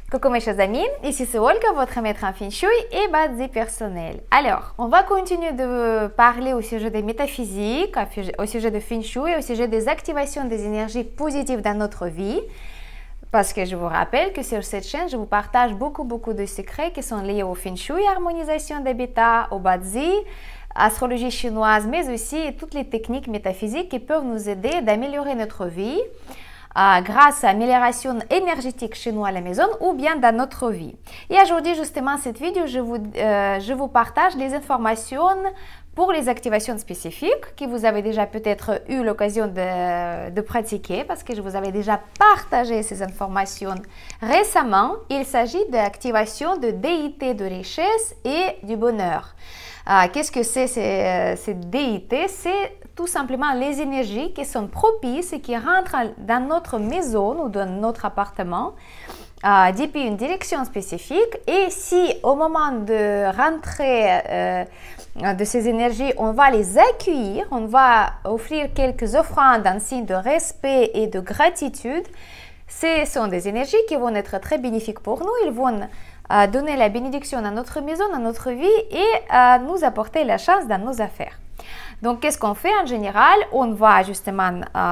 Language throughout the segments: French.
Coucou mes chers amis, ici c'est Olga, votre maître en Feng Shui et base personnelle. Alors, on va continuer de parler au sujet des métaphysiques, au sujet de Feng Shui, au sujet des activations des énergies positives dans notre vie. Parce que je vous rappelle que sur cette chaîne, je vous partage beaucoup de secrets qui sont liés au Feng Shui, harmonisation d'habitat, au Bazi, astrologie chinoise, mais aussi toutes les techniques métaphysiques qui peuvent nous aider d'améliorer notre vie grâce à l'amélioration énergétique chez nous à la maison ou bien dans notre vie. Et aujourd'hui, justement, cette vidéo, je vous partage les informations pour les activations spécifiques que vous avez déjà peut-être eu l'occasion de pratiquer parce que je vous avais déjà partagé ces informations récemment. Il s'agit d'activation de déité de richesse et du bonheur. Qu'est-ce que c'est ces déités? C'est tout simplement les énergies qui sont propices et qui rentrent dans notre maison ou dans notre appartement depuis une direction spécifique. Et si au moment de rentrer de ces énergies, on va les accueillir, on va offrir quelques offrandes en signe de respect et de gratitude, ce sont des énergies qui vont être très bénéfiques pour nous. Ils vont donner la bénédiction à notre maison, à notre vie et nous apporter la chance dans nos affaires. Donc, qu'est-ce qu'on fait en général? On va justement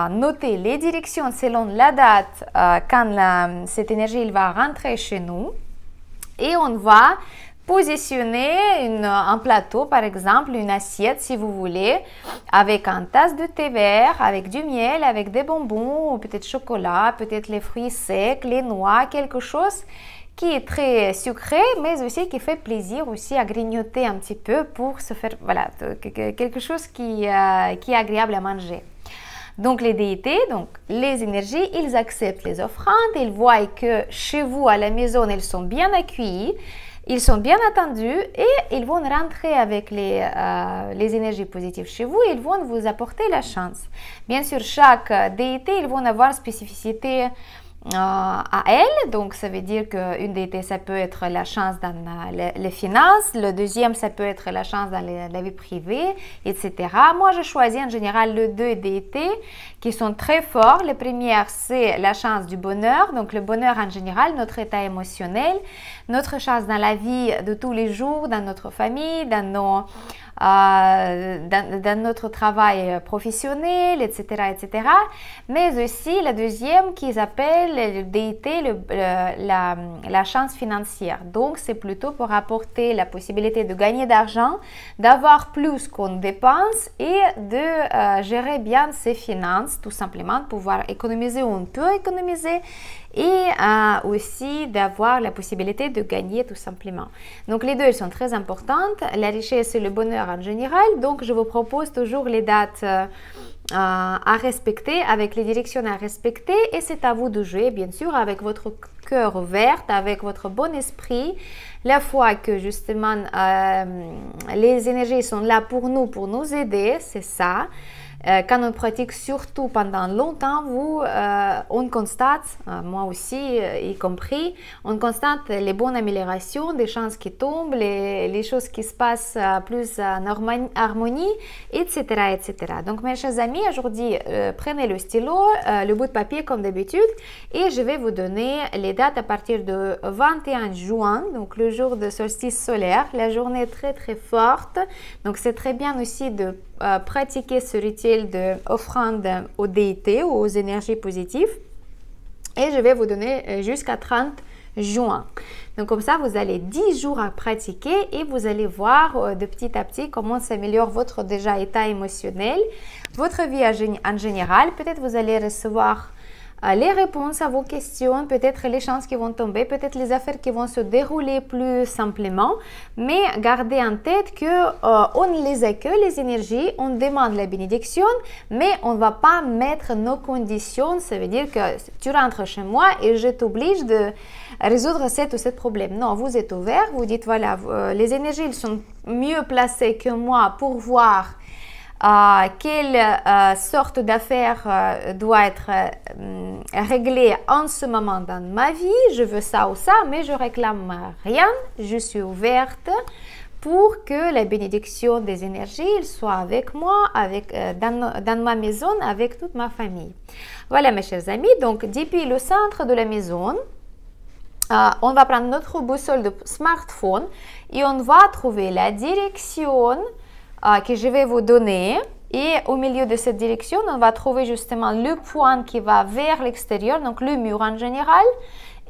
noter les directions selon la date quand cette énergie il va rentrer chez nous et on va positionner un plateau, par exemple, une assiette si vous voulez, avec une tasse de thé vert, avec du miel, avec des bonbons, peut-être chocolat, peut-être les fruits secs, les noix, quelque chose qui est très sucré, mais aussi qui fait plaisir aussi à grignoter un petit peu pour se faire, voilà, quelque chose qui est agréable à manger. Donc les déités, donc les énergies, ils acceptent les offrandes, ils voient que chez vous à la maison, ils sont bien accueillis, ils sont bien attendus et ils vont rentrer avec les énergies positives chez vous, ils vont vous apporter la chance. Bien sûr, chaque déité, ils vont avoir une spécificité à elle, donc ça veut dire qu'une déité ça peut être la chance dans les finances, le deuxième ça peut être la chance dans la vie privée, etc. Moi je choisis en général les deux déités qui sont très forts. La première c'est la chance du bonheur, donc le bonheur en général, notre état émotionnel, notre chance dans la vie de tous les jours, dans notre famille, dans notre travail professionnel, etc. Mais aussi la deuxième qu'ils appellent la déité, la chance financière. Donc c'est plutôt pour apporter la possibilité de gagner d'argent, d'avoir plus qu'on dépense et de gérer bien ses finances, tout simplement, de pouvoir économiser où on peut économiser et aussi d'avoir la possibilité de gagner tout simplement. Donc les deux sont très importantes, la richesse et le bonheur en général. Donc je vous propose toujours les dates à respecter, avec les directions à respecter et c'est à vous de jouer bien sûr avec votre cœur ouvert, avec votre bon esprit, la foi que justement les énergies sont là pour nous aider, c'est ça. Quand on pratique surtout pendant longtemps, on constate, moi aussi y compris, on constate les bonnes améliorations, des chances qui tombent, les choses qui se passent plus en harmonie, etc. Donc mes chers amis, aujourd'hui, prenez le stylo, le bout de papier comme d'habitude et je vais vous donner les dates à partir de 21 juin, donc le jour de solstice solaire, la journée est très forte, donc c'est très bien aussi de pratiquer ce rituel d'offrande aux déités ou aux énergies positives et je vais vous donner jusqu'à 30 juin. Donc comme ça, vous allez 10 jours à pratiquer et vous allez voir de petit à petit comment s'améliore votre déjà état émotionnel, votre vie en général. Peut-être vous allez recevoir les réponses à vos questions, peut-être les chances qui vont tomber, peut-être les affaires qui vont se dérouler plus simplement, mais gardez en tête que on les accueille, les énergies, on demande la bénédiction, mais on ne va pas mettre nos conditions. Ça veut dire que tu rentres chez moi et je t'oblige de résoudre cet ou cet problème. Non, vous êtes ouvert, vous dites voilà, les énergies elles sont mieux placées que moi pour voir quelle sorte d'affaires doit être réglée en ce moment dans ma vie. Je veux ça ou ça, mais je réclame rien. Je suis ouverte pour que la bénédiction des énergies soit avec moi, dans ma maison, avec toute ma famille. Voilà mes chers amis, donc depuis le centre de la maison, on va prendre notre boussole de smartphone et on va trouver la direction que je vais vous donner. Et au milieu de cette direction, on va trouver justement le point qui va vers l'extérieur, donc le mur en général.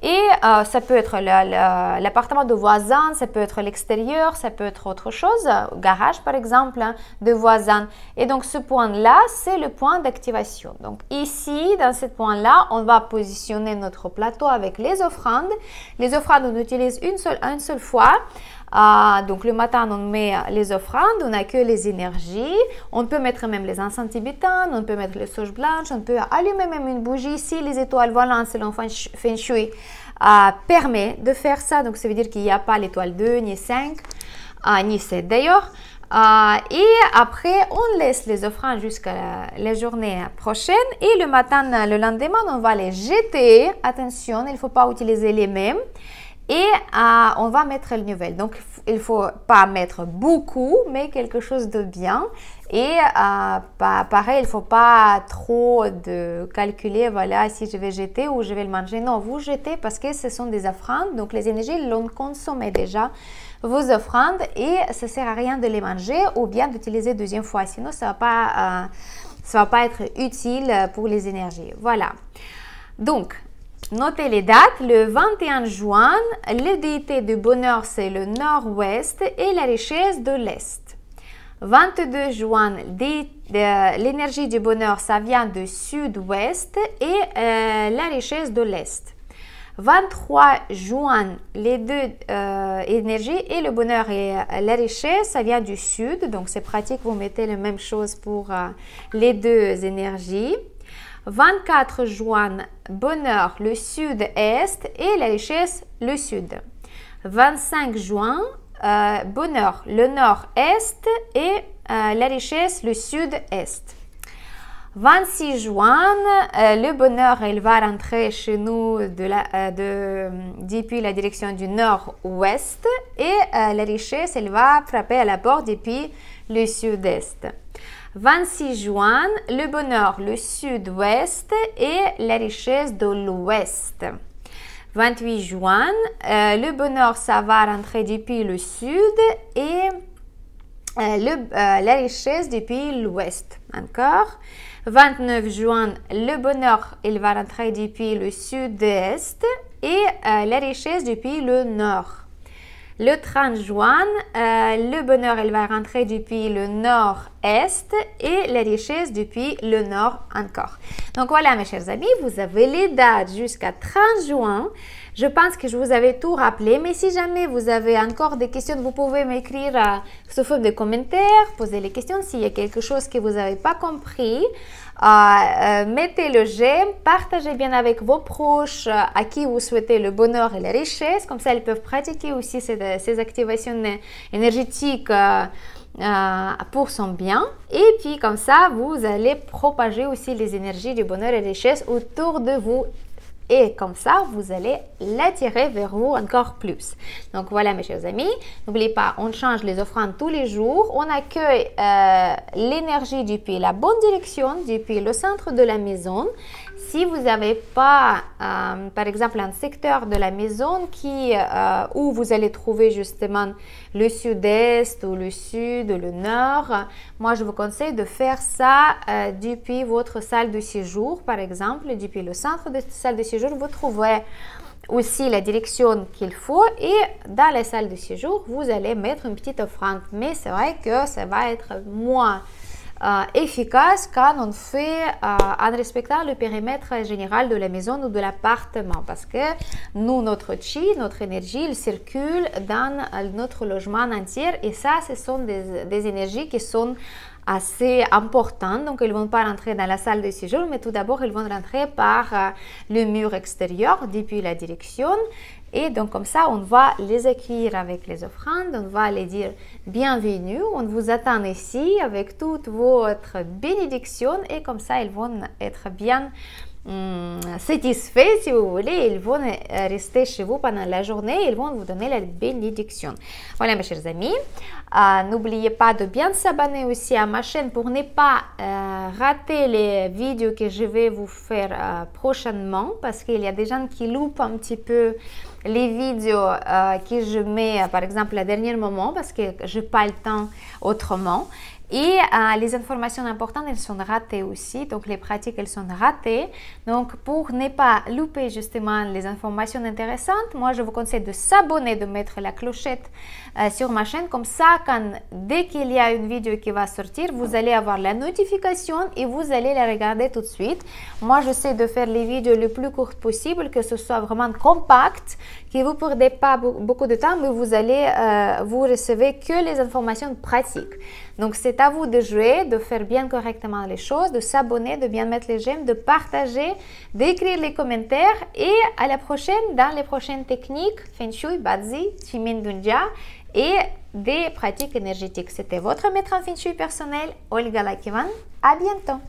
Et ça peut être l'appartement de voisin, ça peut être l'extérieur, ça peut être autre chose, garage par exemple, hein, de voisin. Et donc ce point-là, c'est le point d'activation. Donc ici, dans ce point-là, on va positionner notre plateau avec les offrandes. Les offrandes, on utilise une seule fois. Donc le matin, on met les offrandes, on accueille les énergies. On peut mettre même les encens tibétains, on peut mettre les sauges blanches, on peut allumer même une bougie si les étoiles volantes selon Feng Shui permet de faire ça. Donc ça veut dire qu'il n'y a pas l'étoile 2, ni 5, ni 7 d'ailleurs. Et après, on laisse les offrandes jusqu'à la journée prochaine. Et le matin, le lendemain, on va les jeter. Attention, il ne faut pas utiliser les mêmes. Et on va mettre les nouvelles. Donc, il ne faut pas mettre beaucoup, mais quelque chose de bien. Et pareil, il ne faut pas trop de calculer, voilà, si je vais jeter ou je vais le manger. Non, vous jetez parce que ce sont des offrandes. Donc, les énergies l'ont consommé déjà, vos offrandes. Et ça ne sert à rien de les manger ou bien d'utiliser deuxième fois. Sinon, ça ne va pas être utile pour les énergies. Voilà. Donc, notez les dates. Le 21 juin, la déité du bonheur, c'est le nord-ouest et la richesse de l'est. 22 juin, l'énergie du bonheur, ça vient du sud-ouest et la richesse de l'est. 23 juin, les deux énergies et le bonheur et la richesse, ça vient du sud. Donc, c'est pratique, vous mettez la même chose pour les deux énergies. 24 juin, bonheur, le sud-est et la richesse, le sud. 25 juin, bonheur, le nord-est et la richesse, le sud-est. 26 juin, le bonheur, il va rentrer chez nous depuis la direction du nord-ouest et la richesse, elle va frapper à la porte depuis le sud-est. 26 juin, le bonheur, le sud-ouest et la richesse de l'ouest. 28 juin, le bonheur, ça va rentrer depuis le sud et la richesse depuis l'ouest. Encore. 29 juin, le bonheur, il va rentrer depuis le sud-est et la richesse depuis le nord. Le 30 juin, le bonheur, il va rentrer depuis le nord-est et la richesse depuis le nord encore. Donc voilà mes chers amis, vous avez les dates jusqu'à 30 juin. Je pense que je vous avais tout rappelé, mais si jamais vous avez encore des questions, vous pouvez m'écrire sous forme de commentaires, poser les questions. S'il y a quelque chose que vous n'avez pas compris, mettez le j'aime, partagez bien avec vos proches à qui vous souhaitez le bonheur et la richesse. Comme ça, ils peuvent pratiquer aussi ces activations énergétiques pour son bien. Et puis comme ça, vous allez propager aussi les énergies du bonheur et la richesse autour de vous. Et comme ça, vous allez l'attirer vers vous encore plus. Donc voilà mes chers amis, n'oubliez pas, on change les offrandes tous les jours. On accueille l'énergie depuis la bonne direction, depuis le centre de la maison. Si vous n'avez pas, par exemple, un secteur de la maison où vous allez trouver justement le sud-est ou le sud ou le nord, moi je vous conseille de faire ça depuis votre salle de séjour, par exemple, depuis le centre de salle de séjour, vous trouverez aussi la direction qu'il faut et dans la salle de séjour, vous allez mettre une petite offrande. Mais c'est vrai que ça va être moins efficace quand on fait en respectant le périmètre général de la maison ou de l'appartement parce que nous, notre chi, notre énergie, il circule dans notre logement entier et ça, ce sont des énergies qui sont assez importantes, donc ils ne vont pas rentrer dans la salle de séjour, mais tout d'abord ils vont rentrer par le mur extérieur depuis la direction. Et donc comme ça, on va les accueillir avec les offrandes, on va les dire bienvenue, on vous attend ici avec toute votre bénédiction et comme ça, ils vont être bien satisfaits, si vous voulez, ils vont rester chez vous pendant la journée, ils vont vous donner la bénédiction. Voilà mes chers amis, n'oubliez pas de bien s'abonner aussi à ma chaîne pour ne pas rater les vidéos que je vais vous faire prochainement, parce qu'il y a des gens qui loupent un petit peu les vidéos que je mets par exemple à dernier moment parce que je n'ai pas le temps autrement. Et les informations importantes, elles sont ratées aussi, donc les pratiques, elles sont ratées. Donc, pour ne pas louper justement les informations intéressantes, moi, je vous conseille de s'abonner, de mettre la clochette sur ma chaîne. Comme ça, dès qu'il y a une vidéo qui va sortir, vous allez avoir la notification et vous allez la regarder tout de suite. Moi, j'essaie de faire les vidéos les plus courtes possible, que ce soit vraiment compact, que vous ne perdez pas beaucoup de temps, mais vous recevez que les informations pratiques. Donc, c'est à vous de jouer, de faire bien correctement les choses, de s'abonner, de bien mettre les j'aime, de partager, d'écrire les commentaires et à la prochaine dans les prochaines techniques Feng Shui, Bazi, Shimin Dunja et des pratiques énergétiques. C'était votre maître en Feng Shui personnel, Olga Lakivan. À bientôt!